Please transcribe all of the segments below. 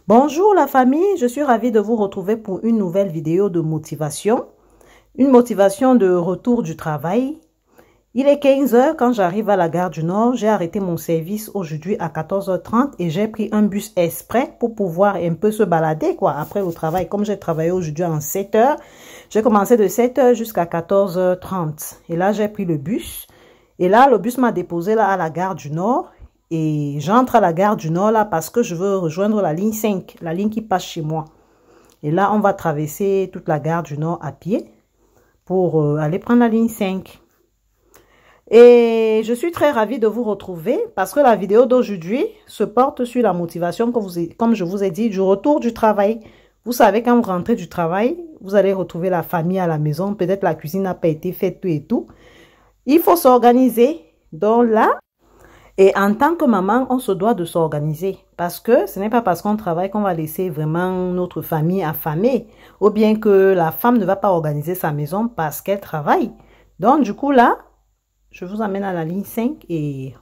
Bonjour la famille, je suis ravie de vous retrouver pour une nouvelle vidéo de motivation. Une motivation de retour du travail. Il est 15 h quand j'arrive à la gare du Nord. J'ai arrêté mon service aujourd'hui à 14 h 30 et j'ai pris un bus exprès pour pouvoir un peu se balader après le travail. Comme j'ai travaillé aujourd'hui en 7 h, j'ai commencé de 7 h jusqu'à 14 h 30. Et là, j'ai pris le bus. Et là, le bus m'a déposé là à la gare du Nord. Et j'entre à la gare du Nord là parce que je veux rejoindre la ligne 5, la ligne qui passe chez moi. Et là, on va traverser toute la gare du Nord à pied pour aller prendre la ligne 5. Et je suis très ravie de vous retrouver parce que la vidéo d'aujourd'hui se porte sur la motivation, comme je vous ai dit, du retour du travail. Vous savez, quand vous rentrez du travail, vous allez retrouver la famille à la maison. Peut-être la cuisine n'a pas été faite, tout et tout. Il faut s'organiser. Donc là, et en tant que maman, on se doit de s'organiser parce que ce n'est pas parce qu'on travaille qu'on va laisser vraiment notre famille affamée ou bien que la femme ne va pas organiser sa maison parce qu'elle travaille. Donc du coup là, je vous amène à la ligne 5 et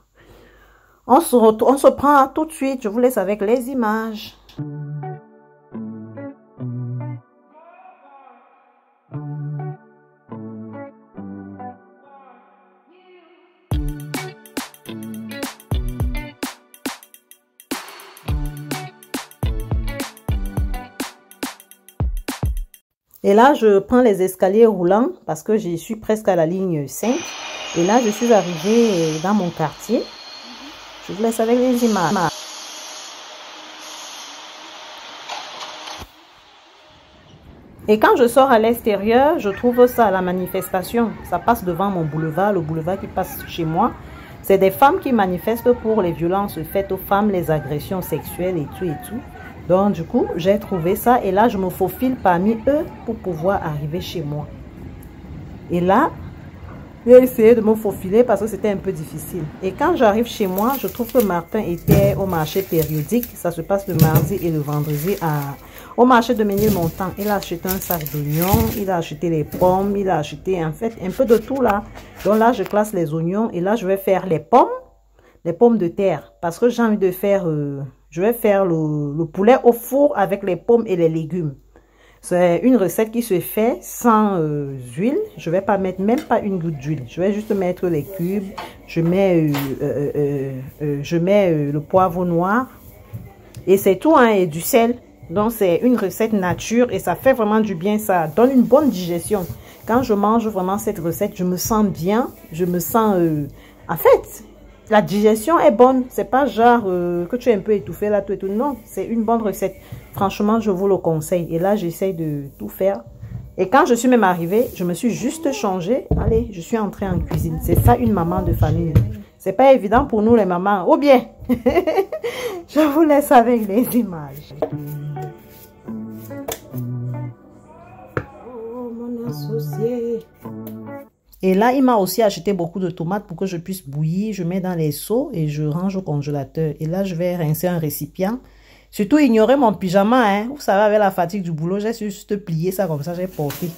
on se prend tout de suite. Je vous laisse avec les images. Et là, je prends les escaliers roulants parce que je suis presque à la ligne 5. Et là, je suis arrivée dans mon quartier. Je vous laisse avec les images. Et quand je sors à l'extérieur, je trouve ça à la manifestation. Ça passe devant mon boulevard, le boulevard qui passe chez moi. C'est des femmes qui manifestent pour les violences faites aux femmes, les agressions sexuelles et tout et tout. Donc, du coup, j'ai trouvé ça et là, je me faufile parmi eux pour pouvoir arriver chez moi. Et là, j'ai essayé de me faufiler parce que c'était un peu difficile. Et quand j'arrive chez moi, je trouve que Martin était au marché périodique. Ça se passe le mardi et le vendredi au marché de Ménilmontant. Il a acheté un sac d'oignons, il a acheté les pommes, il a acheté en fait un peu de tout là. Donc là, je classe les oignons et là, je vais faire les pommes de terre parce que j'ai envie de faire... je vais faire le poulet au four avec les pommes et les légumes. C'est une recette qui se fait sans huile. Je ne vais pas mettre même pas une goutte d'huile. Je vais juste mettre les cubes. Je mets le poivre noir. Et c'est tout, hein, et du sel. Donc c'est une recette nature et ça fait vraiment du bien. Ça donne une bonne digestion. Quand je mange vraiment cette recette, je me sens bien. Je me sens... en fait... La digestion est bonne. C'est pas genre que tu es un peu étouffé là, tout et tout. Non, c'est une bonne recette. Franchement, je vous le conseille. Et là, j'essaye de tout faire. Et quand je suis même arrivée, je me suis juste changée. Allez, je suis entrée en cuisine. C'est ça une maman de famille. C'est pas évident pour nous les mamans. Ou bien, je vous laisse avec les images. Oh, mon associé. Et là, il m'a aussi acheté beaucoup de tomates pour que je puisse bouillir. Je mets dans les seaux et je range au congélateur. Et là, je vais rincer un récipient. Surtout, ignorer mon pyjama. Hein. Vous savez, avec la fatigue du boulot, j'ai juste plié ça comme ça, j'ai porté.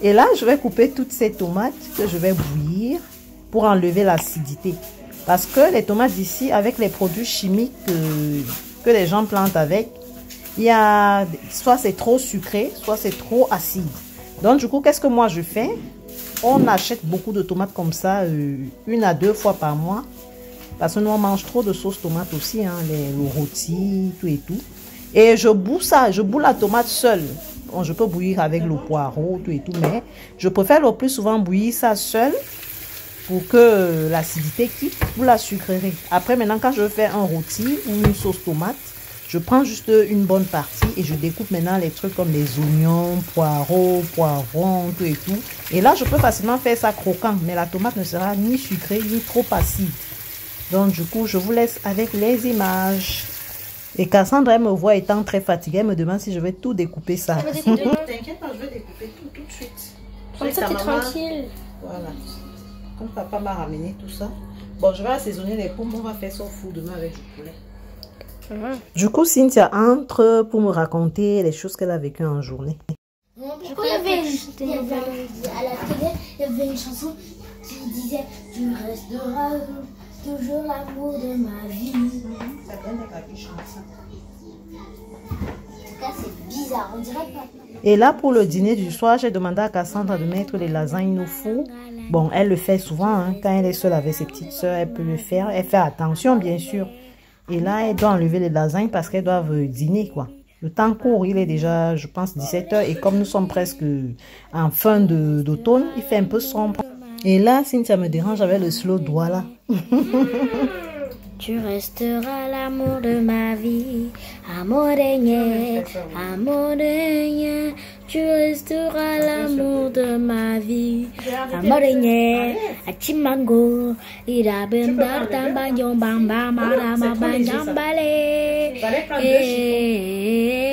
Et là, je vais couper toutes ces tomates que je vais bouillir pour enlever l'acidité. Parce que les tomates d'ici, avec les produits chimiques que les gens plantent avec, il y a soit c'est trop sucré, soit c'est trop acide. Donc, du coup, qu'est-ce que moi je fais? On achète beaucoup de tomates comme ça, 1 à 2 fois par mois. Parce que nous, on mange trop de sauce tomate aussi, hein, le rôti, tout et tout. Et je boue ça, je boue la tomate seule. Bon, je peux bouillir avec le poireau, tout et tout, mais je préfère le plus souvent bouillir ça seule pour que l'acidité quitte ou la sucrerie. Après, maintenant, quand je veux faire un rôti ou une sauce tomate, je prends juste une bonne partie et je découpe maintenant les trucs comme les oignons, poireaux, poivrons, tout et tout. Et là, je peux facilement faire ça croquant, mais la tomate ne sera ni sucrée ni trop acide. Donc, du coup, je vous laisse avec les images. Et Cassandra, elle me voit étant très fatiguée, elle me demande si je vais tout découper ça. T'inquiète pas, je vais découper tout de suite. Comme ça, t'es tranquille. Voilà. Comme papa m'a ramené tout ça. Bon, je vais assaisonner les pommes, on va faire ça au four demain avec du poulet. Du coup, Cynthia entre pour me raconter les choses qu'elle a vécues en journée. Pourquoi il y avait à la télé, il y avait une chanson qui disait « Tu resteras toujours l'amour de ma vie ». Ça donne des papilles chansons. bizarre, on dirait pas. Et là, pour le dîner du soir, j'ai demandé à Cassandra de mettre les lasagnes au four. Bon, elle le fait souvent, hein. Quand elle est seule avec ses petites soeurs, elle peut le faire. Elle fait attention, bien sûr. Et là, elle doit enlever les lasagnes parce qu'elles doivent dîner, quoi. Le temps court, il est déjà, je pense, 17 h. Et comme nous sommes presque en fin d'automne, il fait un peu sombre. Et là, Cynthia me dérange avec le slow doigt, là. Tu resteras l'amour de ma vie, amoreñe, amoreñe. Tu resteras l'amour de ma vie, amoreñe. Achimango, ira bendar tambayong bamba marama banjambale.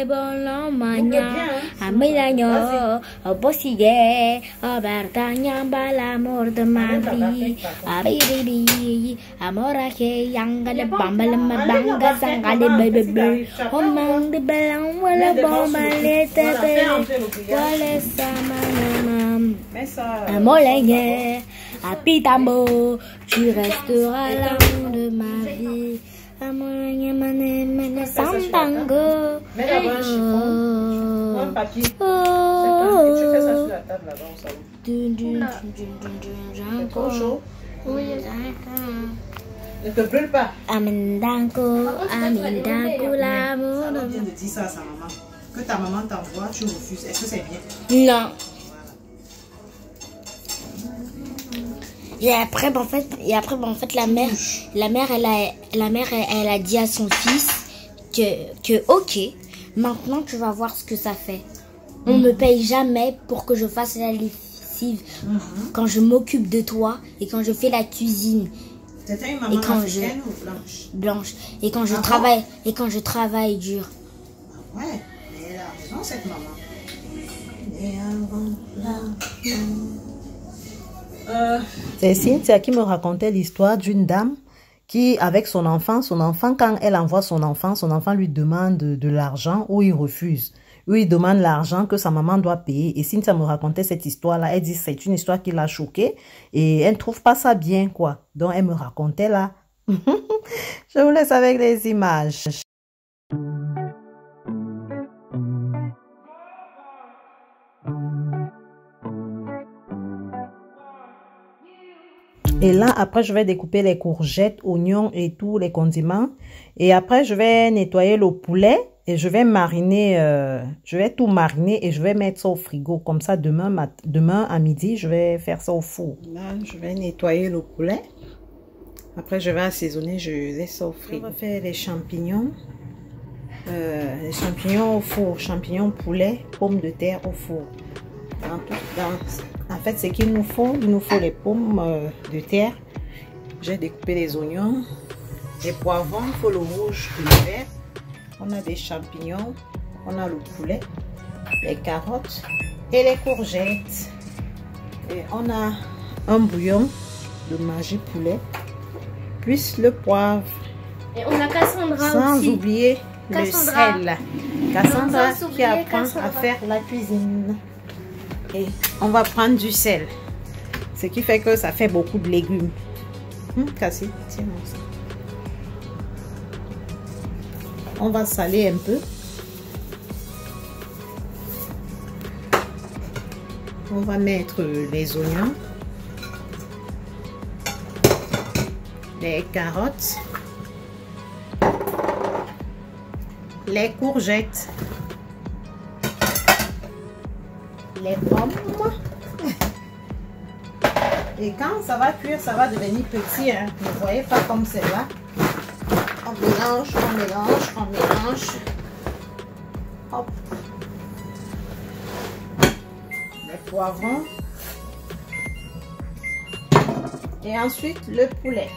Bon manya, amilaño, oposigue, obertañamba l'amour de ma vie, abiribi, amoraje yang. Gale bambale mabanga sangale bebe omang de belang wala bomale tete wala sama amolenye apitambo tu resteras l'amour de ma vie amolenye mane samtango Mets là-bas un chiffon, un papier. Tu fais ça sur la table là-bas au salon. C'est trop chaud. Ne te brûle pas. Amindanko, l'amour. Ça vient de dire ça à sa maman. Que ta maman t'envoie, tu refuses. Est-ce que c'est bien? Non. Et après, en fait, la mère, elle a dit à son fils que ok, maintenant tu vas voir ce que ça fait. On me paye jamais pour que je fasse la lessive quand je m'occupe de toi et quand je fais la cuisine. C'était une maman africaine ou blanche? Blanche. Et quand je travaille dur. Ouais, mais elle a raison cette maman. C'est Cynthia qui me racontait l'histoire d'une dame qui, avec son enfant, quand elle envoie son enfant lui demande de l'argent ou il refuse. Lui, il demande l'argent que sa maman doit payer. Et Cynthia me racontait cette histoire-là. Elle dit que c'est une histoire qui l'a choquée. Et elle ne trouve pas ça bien, quoi. Donc, elle me racontait là. Je vous laisse avec les images. Et là, après, je vais découper les courgettes, oignons et tous les condiments. Et après, je vais nettoyer le poulet et je vais mariner, je vais tout mariner et je vais mettre ça au frigo. Comme ça, demain à midi, je vais faire ça au four. Là, je vais nettoyer le poulet. Après, je vais assaisonner, je laisse ça au frigo. On va faire les champignons au four, champignons poulet, pommes de terre au four. En fait, ce qu'il nous faut les pommes de terre. J'ai découpé les oignons, les poivrons, il faut le rouge et le vert. On a des champignons, on a le poulet, les carottes et les courgettes. Et on a un bouillon de Maggi poulet, plus le poivre. Et on a Cassandra sans aussi. oublier Cassandra. le sel. Cassandra qui apprend à faire la cuisine. Et on va prendre du sel. Ce qui fait que ça fait beaucoup de légumes. Cassie, tiens-moi ça. On va saler un peu. On va mettre les oignons, les carottes, les courgettes, les pommes. Et quand ça va cuire, ça va devenir petit. Hein. Ne voyez pas comme c'est là. On mélange, on mélange, on mélange. Hop. Les poivrons. Et ensuite le poulet.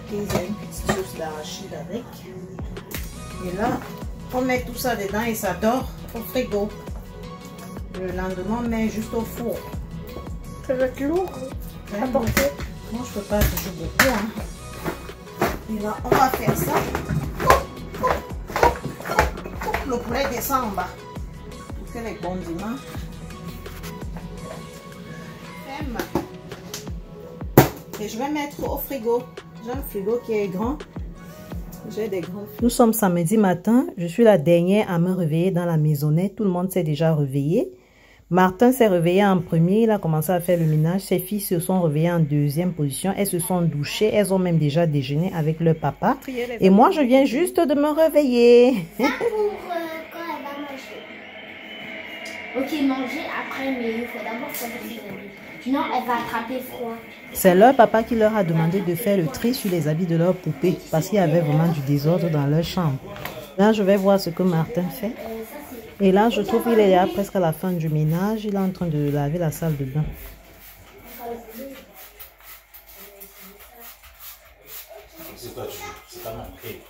Une petite sauce d'arachide avec. Et là, on met tout ça dedans et ça dort au frigo. Le lendemain, on met juste au four. Ça va être lourd à porter. Moi, je peux pas toujours beaucoup. Hein. Et là, on va faire ça. Le poulet descend en bas. que les condiments. Crème. Et je vais mettre au frigo. J'ai un frigo qui est grand. J'ai des grands. Nous sommes samedi matin. Je suis la dernière à me réveiller dans la maisonnette. Tout le monde s'est déjà réveillé. Martin s'est réveillé en premier. Il a commencé à faire le ménage. Ses filles se sont réveillées en deuxième position. Elles se sont douchées. Elles ont même déjà déjeuné avec leur papa. Et moi, je viens juste de me réveiller. Ça pour quand elle va manger. Ok, manger après, mais il faut d'abord savoir ses habits. Sinon, elle va attraper froid. C'est leur papa qui leur a demandé de faire le tri sur les habits de leurs poupées parce qu'il y avait vraiment du désordre dans leur chambre. Là, je vais voir ce que Martin fait. Et là, je trouve qu'il est là presque à la fin du ménage. Il est en train de laver la salle de bain. C'est pas manqué.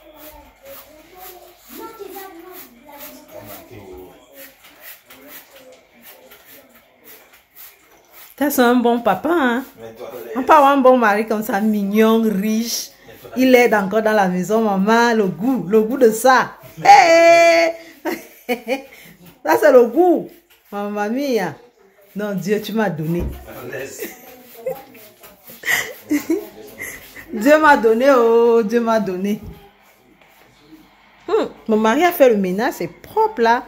C'est un bon papa, hein? On peut avoir un bon mari comme ça, mignon, riche. Il aide encore dans la maison, maman. Le goût de ça. Hey! Ça, c'est le goût. Maman mia. Non, Dieu, tu m'as donné. Dieu m'a donné, oh, Dieu m'a donné. Mon mari a fait le ménage, c'est propre là.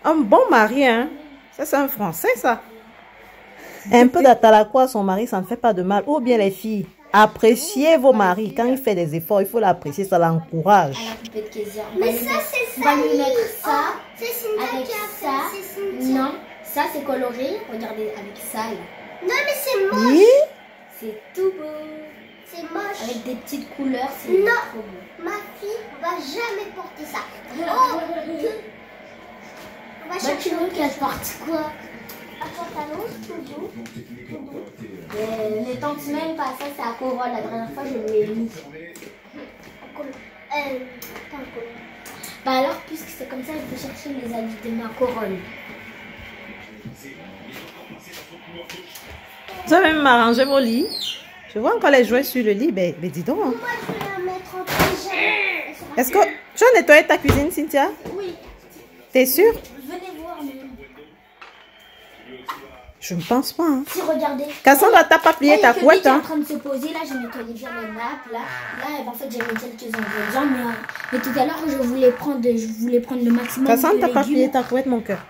Un bon mari, hein? Ça, c'est un Français, ça. Un peu d'atalako à son mari, ça ne fait pas de mal. Ou bien les filles, appréciez vos maris. Quand il fait des efforts, il faut l'apprécier, ça l'encourage. Mais ça, c'est ça. On va lui mettre ça. Avec ça. Non, ça c'est coloré. Regardez, avec ça là. Non, mais c'est moche. Oui? C'est tout beau. C'est moche. Avec des petites couleurs, c'est trop beau. Ma fille va jamais porter ça. Oh, on va chercher qu'elle porte quoi? Un pantalon, tout beau. Ne tente même pas ça, c'est à Corolle. La dernière fois, je l'ai mis. Pas un Corolle. Bah alors, puisque c'est comme ça, il faut chercher les habits de ma Corolle. Vous avez même arrangé vos lits. Je vois encore les jouets sur le lit. Mais dis donc. Moi, je vais la mettre en pyjama. Est-ce que tu as nettoyé ta cuisine, Cynthia? Oui. T'es sûre? Venez voir même. Je ne pense pas. Hein. Si, regardez. Cassandra, t'as pas plié ta couette, Elle est hein? en train de se poser. Là, j'ai nettoyé bien les nappes. Là, en fait, j'ai mis quelques ingrédients. Mais tout à l'heure, je voulais prendre le maximum Cassandra, de t'as pas légumes. plié ta couette, mon cœur.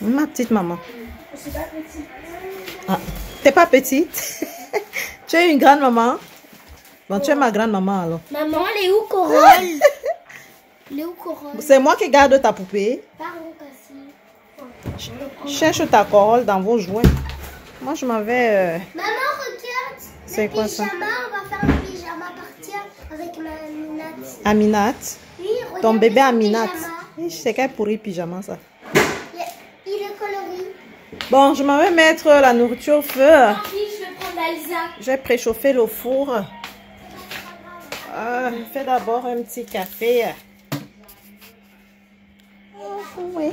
Ma petite maman. Je suis pas petite. Ah, t'es pas petite? Tu es une grande maman? Bon, tu es ma grande maman alors. Maman, elle est où, Corolle? Elle est où, Corolle? C'est moi qui garde ta poupée. Pardon, Cassie. Cherche ta Corolle dans vos jouets. Moi, je m'avais... Maman, regarde. C'est quoi ça? On va faire le pyjama partir avec ma Aminat. Aminat. Oui, regarde. Ton bébé Aminat. Pyjama. Je sais quel pourri pyjama ça. Il est coloré. Bon, je m'en vais mettre la nourriture au feu. Oui, je vais prendre Elsa. Je vais préchauffer le four. Fais d'abord un petit café. Oui.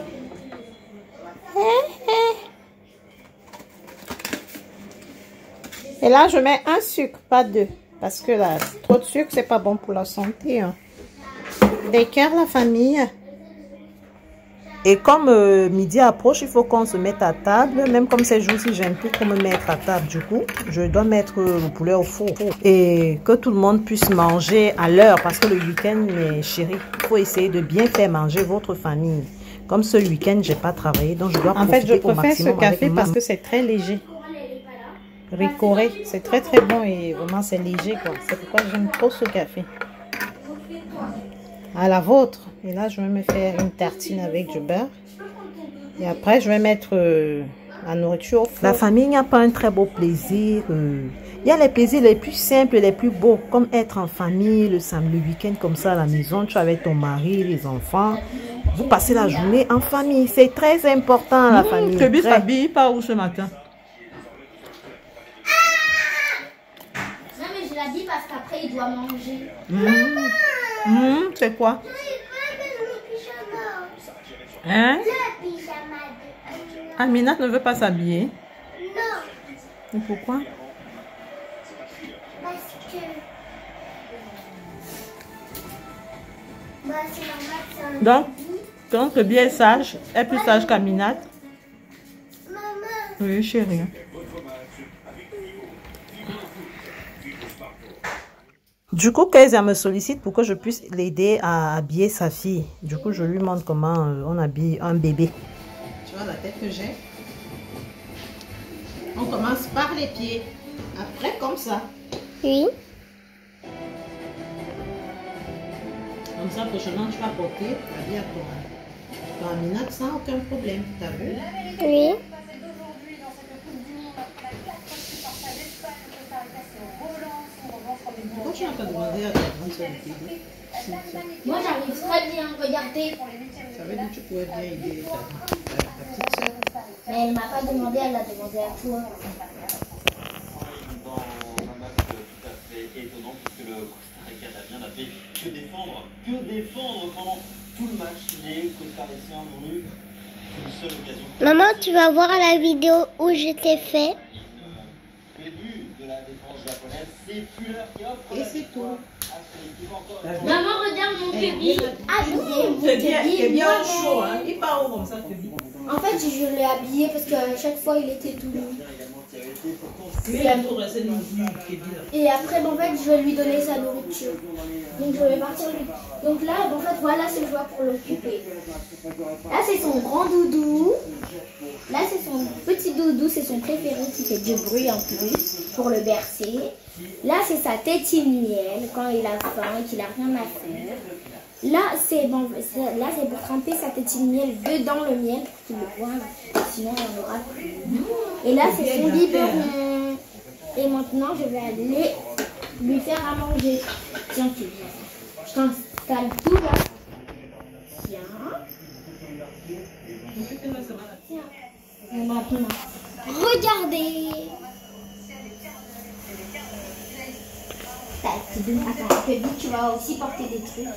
Et là, je mets un sucre, pas deux. Parce que là, trop de sucre, c'est pas bon pour la santé. Hein. Des cœurs, la famille. Et comme midi approche, il faut qu'on se mette à table. Même comme ces jours-ci, j'aime plus qu'on me mette à table. Du coup, je dois mettre le poulet au four. Et que tout le monde puisse manger à l'heure. Parce que le week-end, mes chéris, il faut essayer de bien faire manger votre famille. Comme ce week-end, j'ai pas travaillé. Donc, je dois profiter au maximum. En fait, je préfère ce café parce que c'est très léger. Ricoré, c'est très très bon et vraiment c'est léger quoi. C'est pourquoi j'aime trop ce café. À la vôtre. Et là, je vais me faire une tartine avec du beurre. Et après, je vais mettre la nourriture au four. La famille n'a pas un très beau plaisir. Il y a les plaisirs les plus simples, les plus beaux, comme être en famille, le samedi, le week-end comme ça à la maison. Tu es avec ton mari, les enfants. Vous passez la journée en famille. C'est très important la famille. Toby s'habille pas où ce matin? Non, mais je l'habille parce qu'après, il doit manger. C'est quoi? Le Hein? pyjama de Aminat ne veut pas s'habiller. Non, Et pourquoi? parce que... Bah, c'est normal, c'est un Donc, habit. Donc, le bien est sage. Elle est plus sage qu'Aminat. Oui, chérie. Du coup, Kezia me sollicite pour que je puisse l'aider à habiller sa fille. Du coup, je lui montre comment on habille un bébé. Tu vois la tête que j'ai? On commence par les pieds. Après, comme ça. Oui. Comme ça, prochainement, tu vas porter l'habit à ton Aminat sans aucun problème. T'as vu? Oui. Pourquoi tu n'as pas demandé à ta grande soeur de t'aider? Moi, j'arrive très bien, regardez. Ça veut dire que tu pourrais bien aider ta petite soeur. Mais elle m'a pas demandé, elle a demandé à toi. Dans un match tout à fait étonnant, puisque le Costa Rica n'a fait que défendre pendant tout le match. Les Costariciens n'ont eu une seule occasion. Maman, tu vas voir la vidéo où je t'ai fait. Début de la défense japonaise, c'est Fuller qui offre. Et c'est tout. Maman, regarde mon Kevin. C'est bien chaud, hein? Il part où comme ça, Kevin? En fait, je l'ai habillé parce qu'à chaque fois, il était tout nu. Et après, en fait, je vais lui donner sa nourriture. Donc, je vais partir lui. Donc là, en fait, voilà, c'est le joueur pour l'occuper. Là, c'est son grand doudou. Là, c'est son petit doudou, c'est son préféré qui fait du bruit en plus pour le bercer. Là, c'est sa tétine miel quand il a faim et qu'il n'a rien à faire. Là, c'est bon, là, c'est pour tremper sa tétine miel dedans le miel pour qu'il le boive. Sinon, il n'y en aura plus. Et là, c'est son biberon. Et maintenant, je vais aller lui faire à manger. Tiens, tu viens. Je t'installe tout là. Tiens. Tiens. Et maintenant, regardez. Attends, Kevin, tu vas aussi porter des trucs.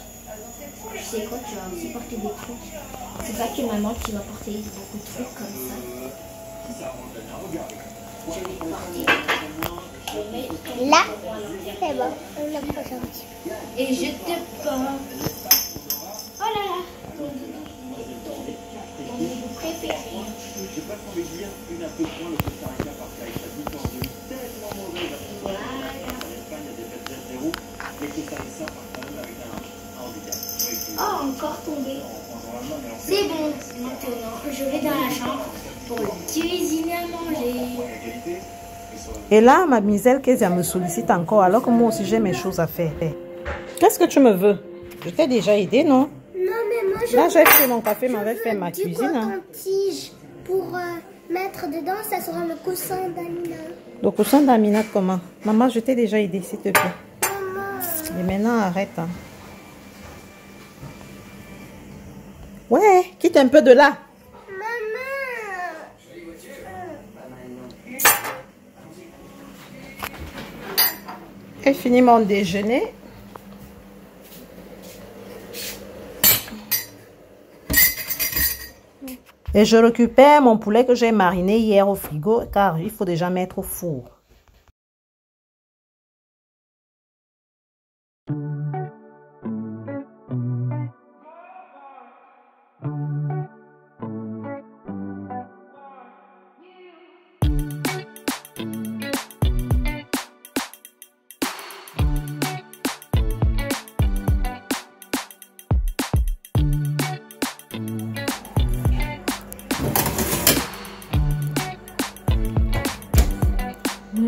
Tu sais quoi, tu vas aussi porter des trucs. C'est pas que maman qui va porter beaucoup de trucs comme ça. Je vais porter. Je mets Là, c'est bon. On l'a pas sorti. et je te porte. Oh là là. Ton doudou préféré. J'ai pas envie de dire une à peu point le Costa Rica parce qu'avec sa différence de but tellement mauvaise à l'Espagne a défaite 0-0. Les Costariciens partent quand même avec un handicap. Oh, encore tombé. C'est bon. Maintenant, je vais dans la chambre pour cuisiner à manger. Et là, mademoiselle Kezia me sollicite encore alors que moi aussi j'ai mes choses à faire. Qu'est-ce que tu me veux? Je t'ai déjà aidé, non? Non, mais moi, je Là, j'ai fait mon café, m'avait fait ma du cuisine. Hein. coton-tige pour mettre dedans, ça sera le coussin d'Amina. Le coussin d'Aminat, comment? Maman, je t'ai déjà aidé, s'il te plaît. Maman. Et maintenant, arrête. Hein. Ouais, quitte un peu de là. J'ai fini mon déjeuner. Et je récupère mon poulet que j'ai mariné hier au frigo car il faut déjà mettre au four.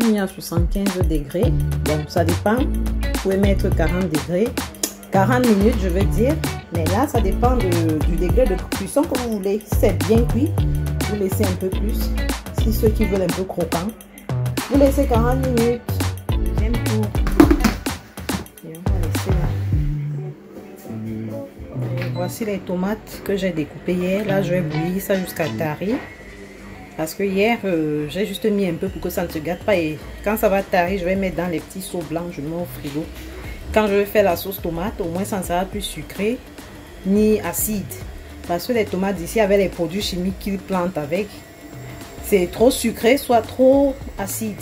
Mis à 75 degrés, donc ça dépend, vous pouvez mettre 40 degrés, 40 minutes je veux dire, mais là ça dépend du degré de cuisson que vous voulez. Si c'est bien cuit, vous laissez un peu plus, si ceux qui veulent un peu croquant, vous laissez 40 minutes, deuxième tour, et on va laisser là. Et voici les tomates que j'ai découpées hier, là je vais bouillir ça jusqu'à tarir. Parce que hier, j'ai juste mis un peu pour que ça ne se gâte pas. Et quand ça va tarir, je vais mettre dans les petits seaux blancs. Je mets au frigo. Quand je vais faire la sauce tomate, au moins ça ne sera plus sucré ni acide. Parce que les tomates ici, avec les produits chimiques qu'ils plantent avec, c'est trop sucré, soit trop acide.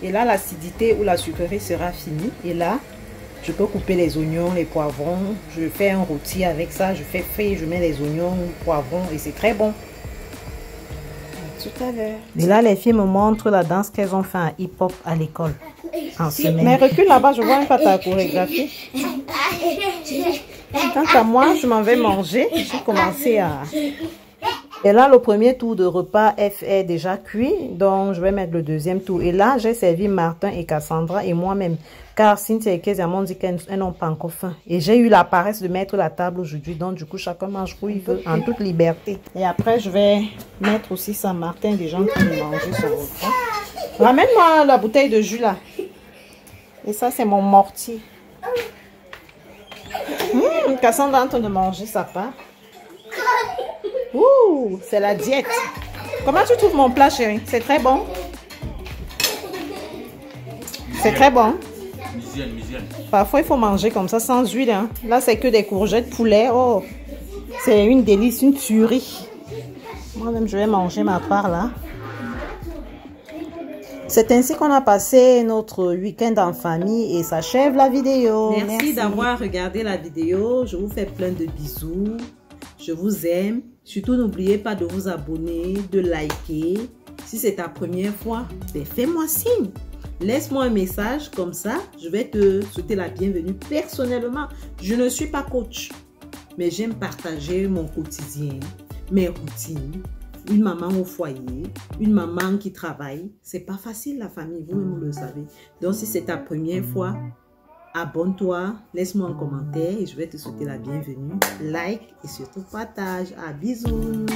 Et là, l'acidité ou la sucrerie sera finie. Et là, Je peux couper les oignons, les poivrons. Je fais un rôti avec ça. Je fais frais, je mets les oignons, poivrons et c'est très bon. Tout à l'heure. Et là, les filles me montrent la danse qu'elles ont fait en hip-hop à l'école. En semaine. Mais recule là-bas, je vois un peu ta chorégraphie. Quant à moi, je m'en vais manger. J'ai commencé à... Et là, le premier tour de repas est déjà cuit. Donc, je vais mettre le deuxième tour. Et là, j'ai servi Martin et Cassandra et moi-même. Car Cynthia et Kezia m'ont dit qu'elles n'ont pas encore faim. Et j'ai eu la paresse de mettre la table aujourd'hui. Donc, du coup, chacun mange où il veut, en toute liberté. Et après, je vais mettre aussi ça. Martin, des gens qui vont manger son repas. Ramène-moi la bouteille de jus là. Et ça, c'est mon mortier. Cassandra est en train de manger sa part. Ouh, c'est la diète. Comment tu trouves mon plat, chérie? C'est très bon. C'est très bon. Parfois, il faut manger comme ça, sans huile. Hein. Là, c'est que des courgettes, poulet. Oh, c'est une délice, une tuerie. Moi-même, je vais manger ma part là. C'est ainsi qu'on a passé notre week-end en famille et s'achève la vidéo. Merci d'avoir regardé la vidéo. Je vous fais plein de bisous. Je vous aime. Surtout, n'oubliez pas de vous abonner, de liker. Si c'est ta première fois, ben fais-moi signe. Laisse-moi un message comme ça. Je vais te souhaiter la bienvenue personnellement. Je ne suis pas coach, mais j'aime partager mon quotidien, mes routines. Une maman au foyer, une maman qui travaille. C'est pas facile la famille, vous le savez. Donc, si c'est ta première fois, abonne-toi, laisse-moi un commentaire et je vais te souhaiter la bienvenue. Like et surtout partage. À bisous.